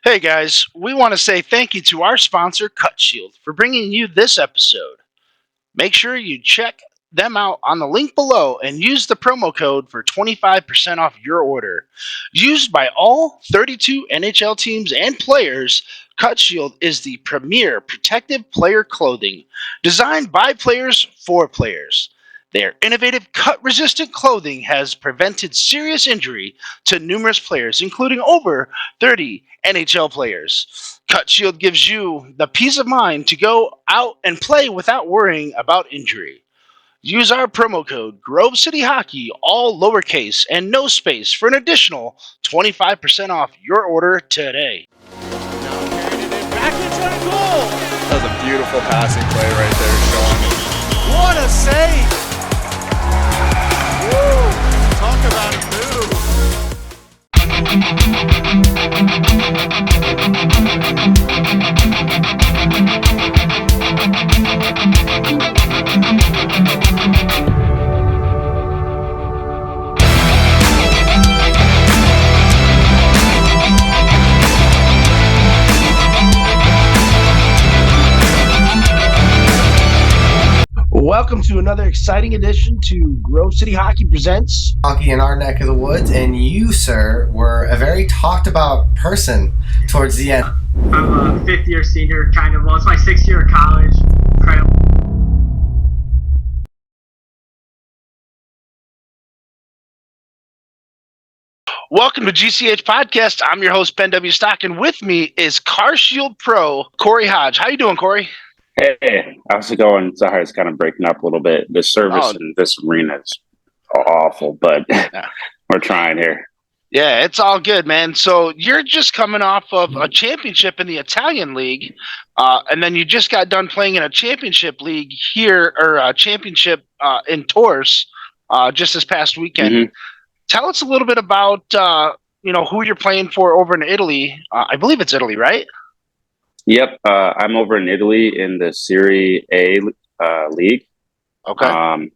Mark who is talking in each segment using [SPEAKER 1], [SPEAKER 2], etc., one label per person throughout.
[SPEAKER 1] Hey guys, we want to say thank you to our sponsor, Carshield, for bringing you this episode. Make sure you check them out on the link below and use the promo code for 25% off your order. Used by all 32 NHL teams and players, Carshield is the premier protective player clothing designed by players for players. Their innovative cut-resistant clothing has prevented serious injury to numerous players, including over 30 NHL players. Cut Shield gives you the peace of mind to go out and play without worrying about injury. Use our promo code Grove City Hockey, all lowercase and no space, for an additional 25% off your order today.
[SPEAKER 2] Now carried it in back into goal.
[SPEAKER 3] That was a beautiful passing play right there, Sean.
[SPEAKER 2] What a save! Woo! Talk about a move.
[SPEAKER 1] Welcome to another exciting edition to Grove City Hockey Presents
[SPEAKER 4] Hockey in our neck of the woods, and you, sir, were a very talked about person towards the end.
[SPEAKER 5] I'm a fifth-year senior, kind of. Well, it's my sixth year of college. Incredible.
[SPEAKER 1] Welcome to GCH Podcast. I'm your host, Ben W. Stock, and with me is Carshield Pro, Corey Hodge. How you doing, Corey?
[SPEAKER 6] Hey, how's it going? Sorry, it's kind of breaking up a little bit. The service in this arena is awful, but we're trying here.
[SPEAKER 1] Yeah, it's all good, man. So you're just coming off of a championship in the Italian League, and then you just got done playing in a championship league here, or a championship in TORHS just this past weekend.
[SPEAKER 6] Mm-hmm.
[SPEAKER 1] Tell us a little bit about who you're playing for over in Italy. I believe it's Italy, right?
[SPEAKER 6] Yep, I'm over in Italy in the Serie A league.
[SPEAKER 1] Okay.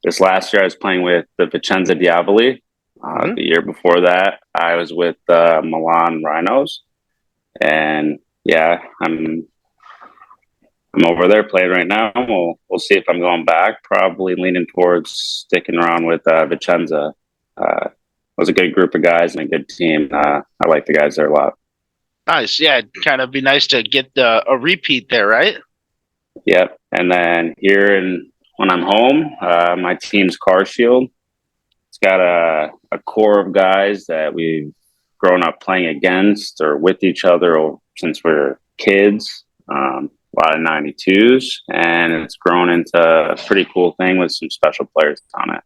[SPEAKER 6] This last year I was playing with the Vicenza Diavoli. The year before that I was with Milan Rhinos. And yeah, I'm over there playing right now. We'll see if I'm going back. Probably leaning towards sticking around with Vicenza. It was a good group of guys and a good team. I like the guys there a lot.
[SPEAKER 1] Nice. Yeah, it'd kind of be nice to get a repeat there, right?
[SPEAKER 6] Yep. And then when I'm home, my team's Carshield. It's got a core of guys that we've grown up playing against or with each other since we were kids. A lot of 92s, and it's grown into a pretty cool thing with some special players on it.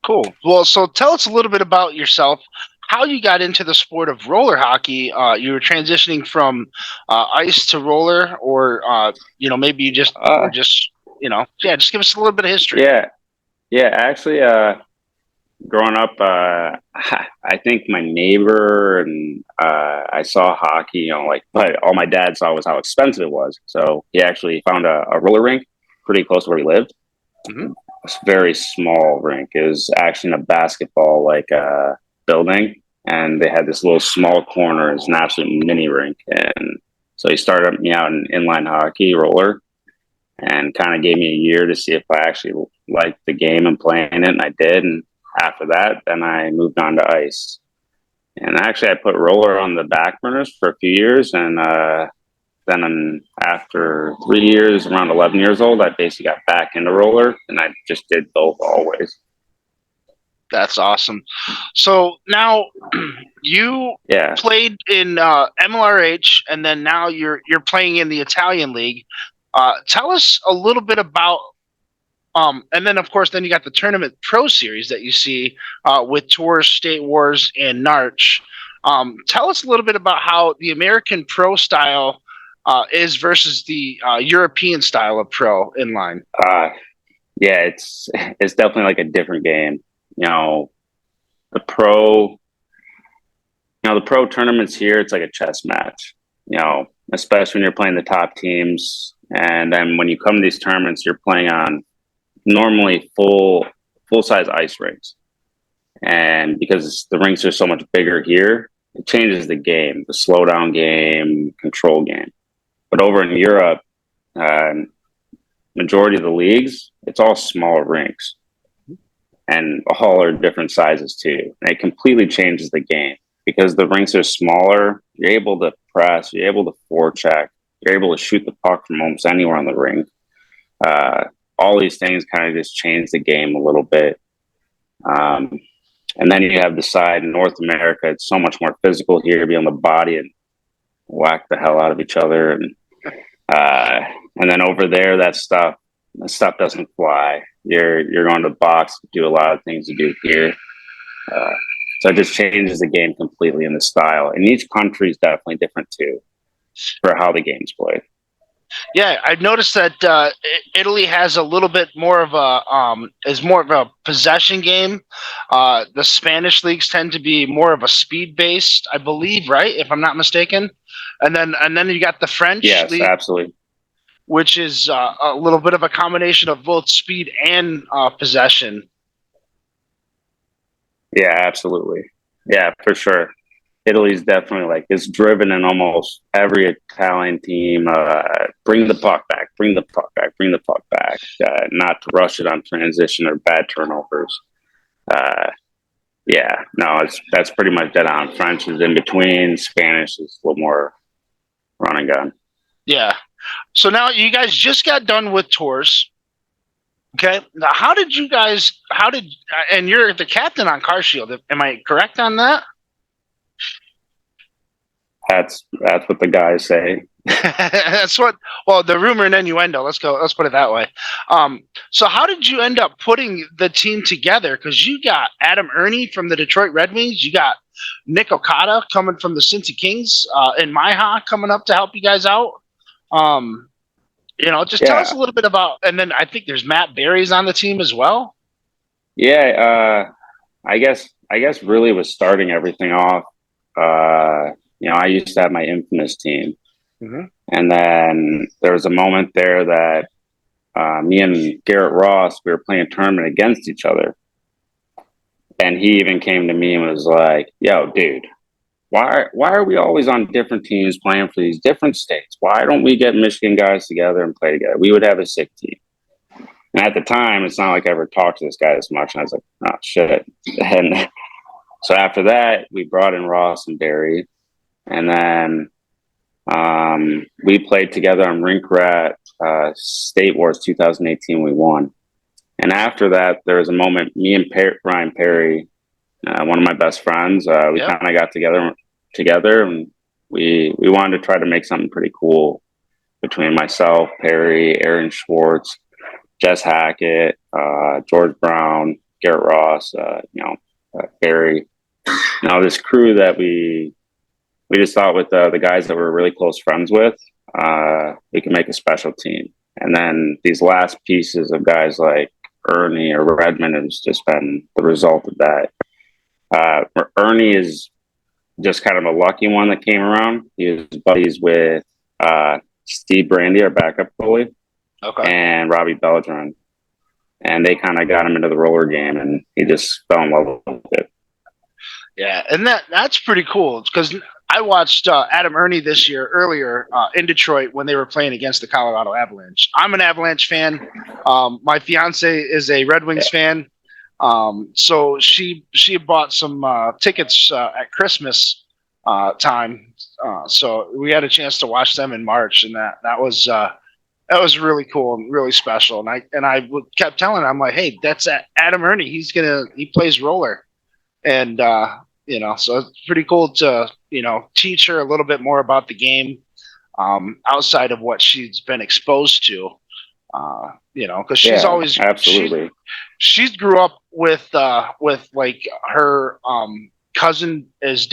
[SPEAKER 1] Cool. Well, so tell us a little bit about yourself, how you got into the sport of roller hockey. You were transitioning from ice to roller, or maybe you just just give us a little bit of history.
[SPEAKER 6] Yeah. Actually, growing up, I think my neighbor and I saw hockey. But all my dad saw was how expensive it was. So he actually found a roller rink pretty close to where he lived. Mm-hmm. A very small rink. It was actually in a basketball building, and they had this little small corner. It's an absolute mini rink, and so he started me out in inline hockey roller, and kind of gave me a year to see if I actually liked the game and playing it, and I did. And after that, then I moved on to ice, and actually I put roller on the back burners for a few years, and then after 3 years, around 11 years old, I basically got back into roller, and I just did both always.
[SPEAKER 1] That's awesome. So now you played in MLRH, and then now you're playing in the Italian League. Tell us a little bit about, and then of course, then you got the Tournament Pro Series that you see with TORHS, State Wars, and NARCH. Tell us a little bit about how the American pro style is versus the European style of pro inline.
[SPEAKER 6] Yeah, it's definitely like a different game. The pro tournaments here, it's like a chess match, especially when you're playing the top teams. And then when you come to these tournaments, you're playing on normally full size ice rinks. And because the rinks are so much bigger here, it changes the game, the slowdown game, control game. But over in Europe, majority of the leagues, it's all smaller rinks, and all are different sizes too. And it completely changes the game because the rinks are smaller. You're able to press, you're able to forecheck, you're able to shoot the puck from almost anywhere on the rink. All these things kind of just change the game a little bit. And then you have the side in North America. It's so much more physical here, be on the body and whack the hell out of each other. And then over there, that stuff doesn't fly. You're going to box, do a lot of things you do here. So it just changes the game completely in the style. And each country is definitely different too for how the game's played.
[SPEAKER 1] Yeah, I've noticed that Italy has a little bit more of a possession game. The Spanish leagues tend to be more of a speed based, I believe, right? If I'm not mistaken. And then you got the French league,
[SPEAKER 6] absolutely,
[SPEAKER 1] which is a little bit of a combination of both speed and possession.
[SPEAKER 6] Yeah, absolutely. Yeah, for sure. Italy's definitely like it's driven in almost every Italian team. Bring the puck back, bring the puck back, bring the puck back. Not to rush it on transition or bad turnovers. Yeah, no, that's pretty much dead on. French is in between. Spanish is a little more run and gun.
[SPEAKER 1] Yeah. So now you guys just got done with TORHS. Okay. Now, and you're the captain on Carshield. Am I correct on that?
[SPEAKER 6] That's what the guys say.
[SPEAKER 1] The rumor and innuendo. Let's put it that way. So how did you end up putting the team together? Because you got Adam Ernie from the Detroit Red Wings. You got Nick Okada coming from the Cincy Kings, and Maiha coming up to help you guys out. Tell us a little bit about, and then I think there's Matt Berry's on the team as well.
[SPEAKER 6] Yeah, I guess really was starting everything off. I used to have my infamous team, and then there was a moment there that me and Garrett Ross, we were playing a tournament against each other, and he even came to me and was like, "Yo, dude, why are we always on different teams playing for these different states? Why don't we get Michigan guys together and play together? We would have a sick team." And at the time, it's not like I ever talked to this guy as much, and I was like, "Oh shit!" And so after that, we brought in Ross and Barry. And then we played together on Rink Rat State Wars 2018. We won. And after that, there was a moment, me and Ryan Perry, one of my best friends, we kind of got together, and we wanted to try to make something pretty cool between myself, Perry, Aaron Schwartz, Jess Hackett, George Brown, Garrett Ross, Barry. This crew that we just thought with the guys that we're really close friends with, we can make a special team. And then these last pieces of guys like Ernie or Redmond has just been the result of that. Ernie is just kind of a lucky one that came around. He was buddies with Steve Brandy, our backup goalie, and Robbie Beltran. And they kind of got him into the roller game, and he just fell in love with it.
[SPEAKER 1] Yeah, and that's pretty cool because I watched Adam Ernie this year earlier in Detroit when they were playing against the Colorado Avalanche. I'm an Avalanche fan. My fiance is a Red Wings fan. So she bought some tickets at Christmas time. So we had a chance to watch them in March, and that was really cool and really special. And I kept telling her, I'm like, hey, that's Adam Ernie. He plays roller. And, so it's pretty cool to, teach her a little bit more about the game outside of what she's been exposed to, because she's always
[SPEAKER 6] absolutely.
[SPEAKER 1] She grew up with like her cousin is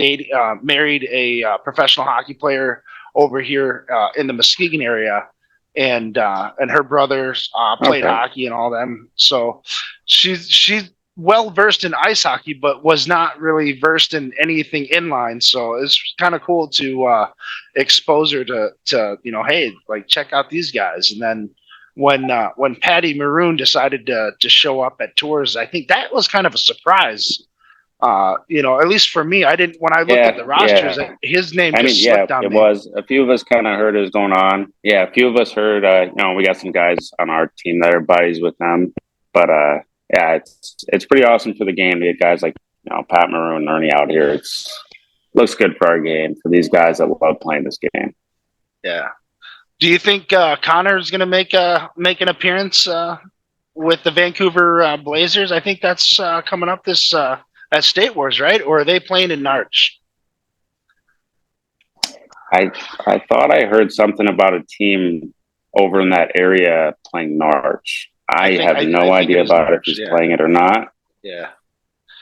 [SPEAKER 1] married a professional hockey player over here in the Muskegon area. And her brothers played hockey and all them. So she's well versed in ice hockey, but was not really versed in anything inline. So it's kind of cool to expose her to hey, like check out these guys. And then when Patty Maroon decided to show up at TORHS, I think that was kind of a surprise At least for me, I didn't. When I looked at the rosters, his name just slipped on
[SPEAKER 6] it
[SPEAKER 1] me.
[SPEAKER 6] was a few of us kind of heard it was going on. Yeah, a few of us heard. We got some guys on our team that are buddies with them, but it's pretty awesome for the game to get guys like Pat Maroon and Ernie out here. It's looks good for our game for these guys that love playing this game.
[SPEAKER 1] Yeah. Do you think Connor is going to make an appearance with the Vancouver Blazers? I think that's coming up this at State Wars, right? Or are they playing in NARCH?
[SPEAKER 6] I thought I heard something about a team over in that area playing NARCH. I have no idea about if he's playing it or not.
[SPEAKER 1] Yeah.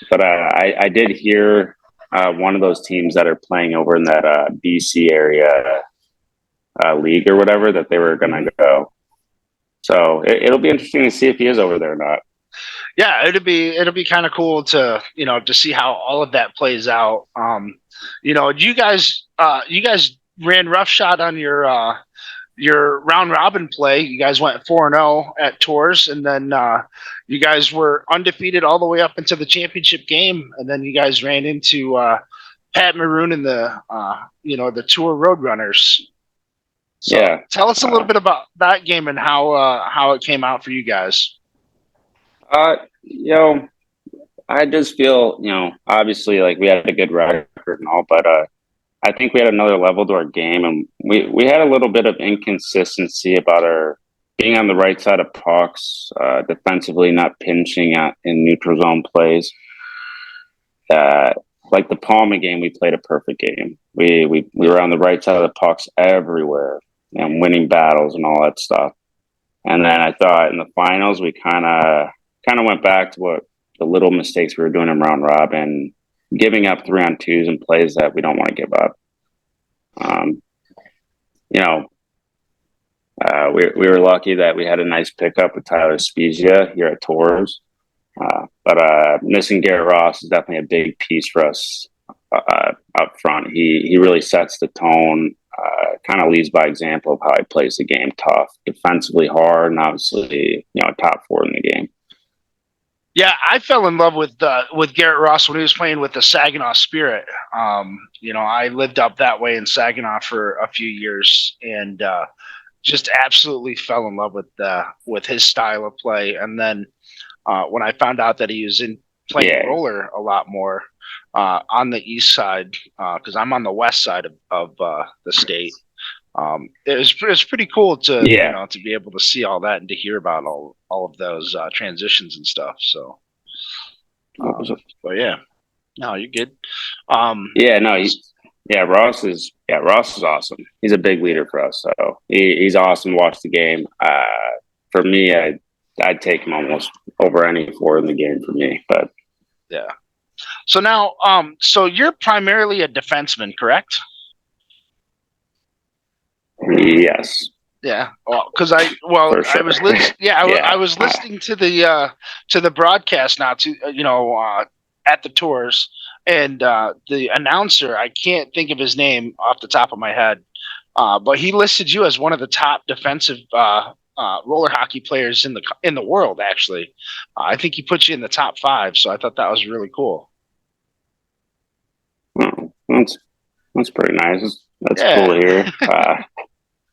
[SPEAKER 6] But I did hear one of those teams that are playing over in that BC area league or whatever that they were going to go. So it'll be interesting to see if he is over there or not.
[SPEAKER 1] Yeah, it'll be kind of cool to to see how all of that plays out. You guys ran roughshod on your round robin play. You guys went 4-0 at TORHS, and then you guys were undefeated all the way up into the championship game, and then you guys ran into Pat Maroon and the Tour Roadrunners. So
[SPEAKER 6] yeah,
[SPEAKER 1] tell us a little bit about that game and how it came out for you guys.
[SPEAKER 6] I just feel, obviously like we had a good record and all, but I think we had another level to our game, and we had a little bit of inconsistency about our being on the right side of pucks, defensively not pinching in neutral zone plays. Like the PAMA game, we played a perfect game. We were on the right side of the pucks everywhere and winning battles and all that stuff. And then I thought in the finals we kind of went back to what the little mistakes we were doing in round robin, giving up 3-on-2s and plays that we don't want to give up. We were lucky that we had a nice pickup with Tyler Spezia here at TORHS. But missing Garrett Ross is definitely a big piece for us up front. He really sets the tone, kind of leads by example of how he plays the game tough, defensively hard, and obviously, top 4 in the game.
[SPEAKER 1] Yeah, I fell in love with Garrett Ross when he was playing with the Saginaw Spirit. I lived up that way in Saginaw for a few years, and just absolutely fell in love with his style of play. And then when I found out that he was playing roller a lot more on the east side, because I'm on the west side of the state. It was pretty cool to to be able to see all that and to hear about all of those transitions and stuff. So, but yeah, no, you're good.
[SPEAKER 6] Ross is awesome. He's a big leader for us, so he's awesome to watch the game. For me, I'd take him almost over any 4 in the game for me. But
[SPEAKER 1] yeah. So now, so you're primarily a defenseman, correct?
[SPEAKER 6] Yes.
[SPEAKER 1] Yeah. Because I was listening to the broadcast now at the TORHS, and the announcer, I can't think of his name off the top of my head, but he listed you as one of the top defensive roller hockey players in the world. Actually, I think he put you in the top 5. So I thought that was really cool.
[SPEAKER 6] Well, that's pretty nice. That's cool to hear.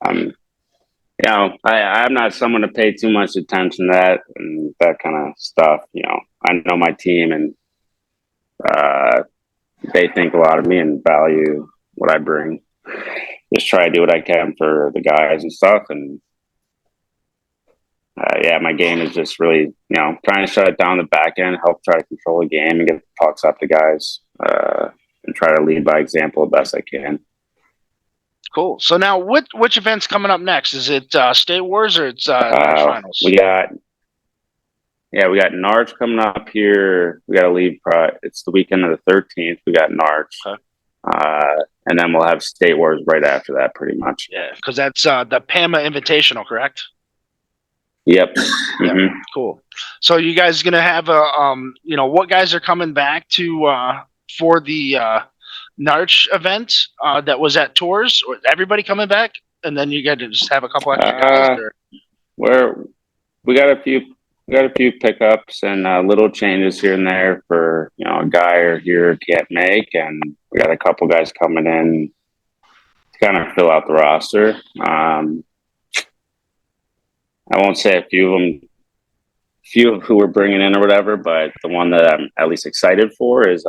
[SPEAKER 6] I'm not someone to pay too much attention to that and that kind of stuff. I know my team, and they think a lot of me and value what I bring. Just try to do what I can for the guys and stuff. And my game is just really, trying to shut it down the back end, help try to control the game and get the pucks up to guys, and try to lead by example the best I can.
[SPEAKER 1] Cool. So now, which event's coming up next? Is it State Wars or it's NARCH Finals?
[SPEAKER 6] We got NARCH coming up here. We got to leave. It's the weekend of the 13th. We got NARCH, and then we'll have State Wars right after that, pretty much.
[SPEAKER 1] Yeah, because that's the PAMA Invitational, correct?
[SPEAKER 6] Yep.
[SPEAKER 1] Mm-hmm. Cool. So you guys gonna have what guys are coming back to for the NARCH event that was at TORHS? Or everybody coming back, and then you got to just have a couple extra guys?
[SPEAKER 6] We got a few we got a few pickups and little changes here and there for a guy or here can't make, and we got a couple guys coming in to kind of fill out the roster. I won't say a few of who we're bringing in or whatever, but the one that I'm at least excited for is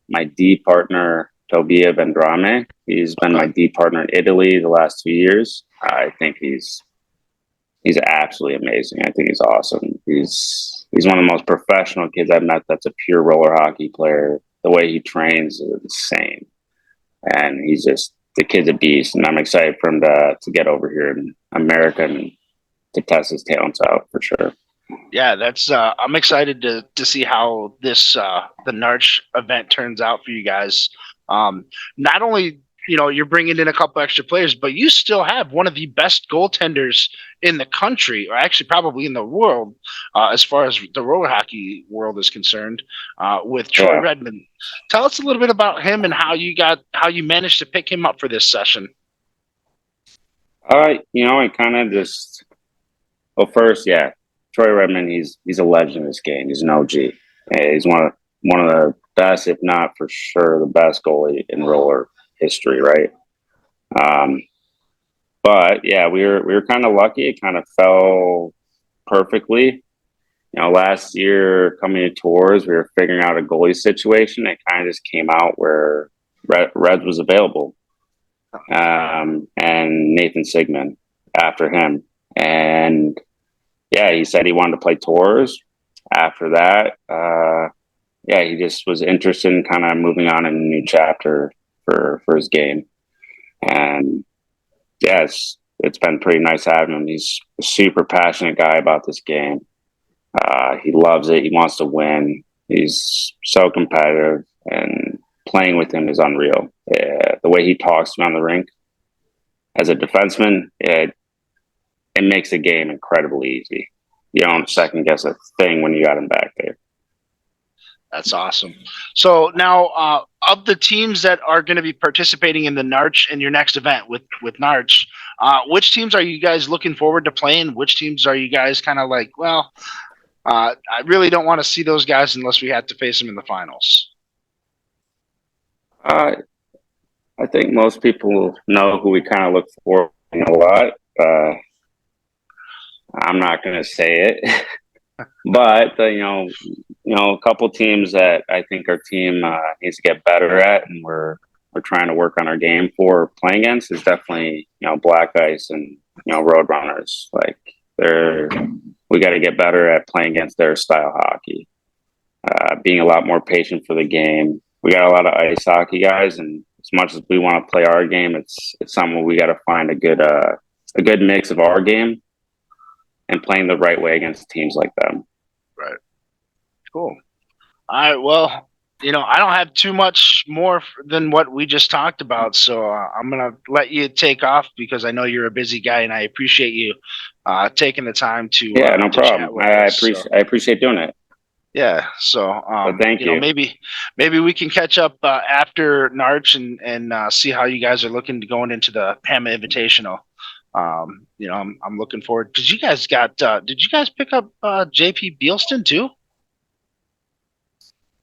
[SPEAKER 6] my D partner, Tobia Vendrame. He's been my D partner in Italy the last 2 years. I think he's absolutely amazing. I think he's awesome. He's one of the most professional kids I've met that's a pure roller hockey player. The way he trains is insane. And the kid's a beast, and I'm excited for him to get over here in America and to test his talents out for sure.
[SPEAKER 1] Yeah, that's I'm excited to see how this the NARCH event turns out for you guys. Not only you're bringing in a couple extra players, but you still have one of the best goaltenders in the country, or actually probably in the world, as far as the roller hockey world is concerned, with Troy Redmond. Tell us a little bit about him and how you managed to pick him up for this session.
[SPEAKER 6] I kind of just first, Troy Redmond. He's a legend in this game. He's an OG. He's one of the best, if not for sure, the best goalie in roller history, right? But yeah, we were kind of lucky. It kind of fell perfectly. Last year coming to TORHS, we were figuring out a goalie situation. It kind of just came out where Reds was available, and Nathan Sigmund after him, and he said he wanted to play TORHS. After that, he just was interested in kind of moving on in a new chapter for his game. And it's been pretty nice having him. He's a super passionate guy about this game. He loves it. He wants to win. He's so competitive, and playing with him is unreal. The way he talks to me on the rink as a defenseman, it makes the game incredibly easy. You don't second guess a thing when you got him back there.
[SPEAKER 1] That's awesome. So now, of the teams that are going to be participating in the NARCH in your next event with NARCH, which teams are you guys looking forward to playing? Which teams are you guys kind of like, well, I really don't want to see those guys unless we have to face them in the finals?
[SPEAKER 6] I think most people know who we kind of look for a lot. I'm not going to say it, but a couple teams that I think our team needs to get better at, and we're trying to work on our game for playing against, is definitely Black Ice and Roadrunners. Like we got to get better at playing against their style hockey, being a lot more patient for the game. We got a lot of ice hockey guys, and as much as we want to play our game, it's something we got to find a good mix of our game and playing the right way against teams like them.
[SPEAKER 1] Right. Cool. All right. Well, I don't have too much more than what we just talked about, so I'm going to let you take off because I know you're a busy guy, and I appreciate you taking the time to.
[SPEAKER 6] Yeah, no problem. I appreciate doing it.
[SPEAKER 1] Yeah. So
[SPEAKER 6] thank you.
[SPEAKER 1] Maybe we can catch up after NARCH and see how you guys are looking to going into the PAMA Invitational. I'm looking forward because you guys got. Did you guys pick up JP Bealston too?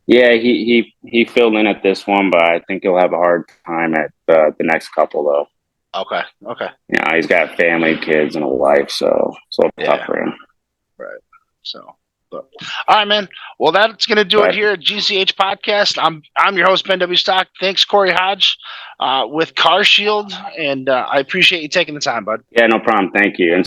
[SPEAKER 6] Yeah, he filled in at this one, but I think he'll have a hard time at the next couple though.
[SPEAKER 1] Okay.
[SPEAKER 6] He's got family, kids, and a wife, so it's a little tough for him.
[SPEAKER 1] Right. So. All right, man. Well, that's going to do it here at GCH Podcast. I'm your host, Ben W. Stock. Thanks, Corey Hodge, with Carshield, and I appreciate you taking the time, bud.
[SPEAKER 6] Yeah, no problem. Thank you.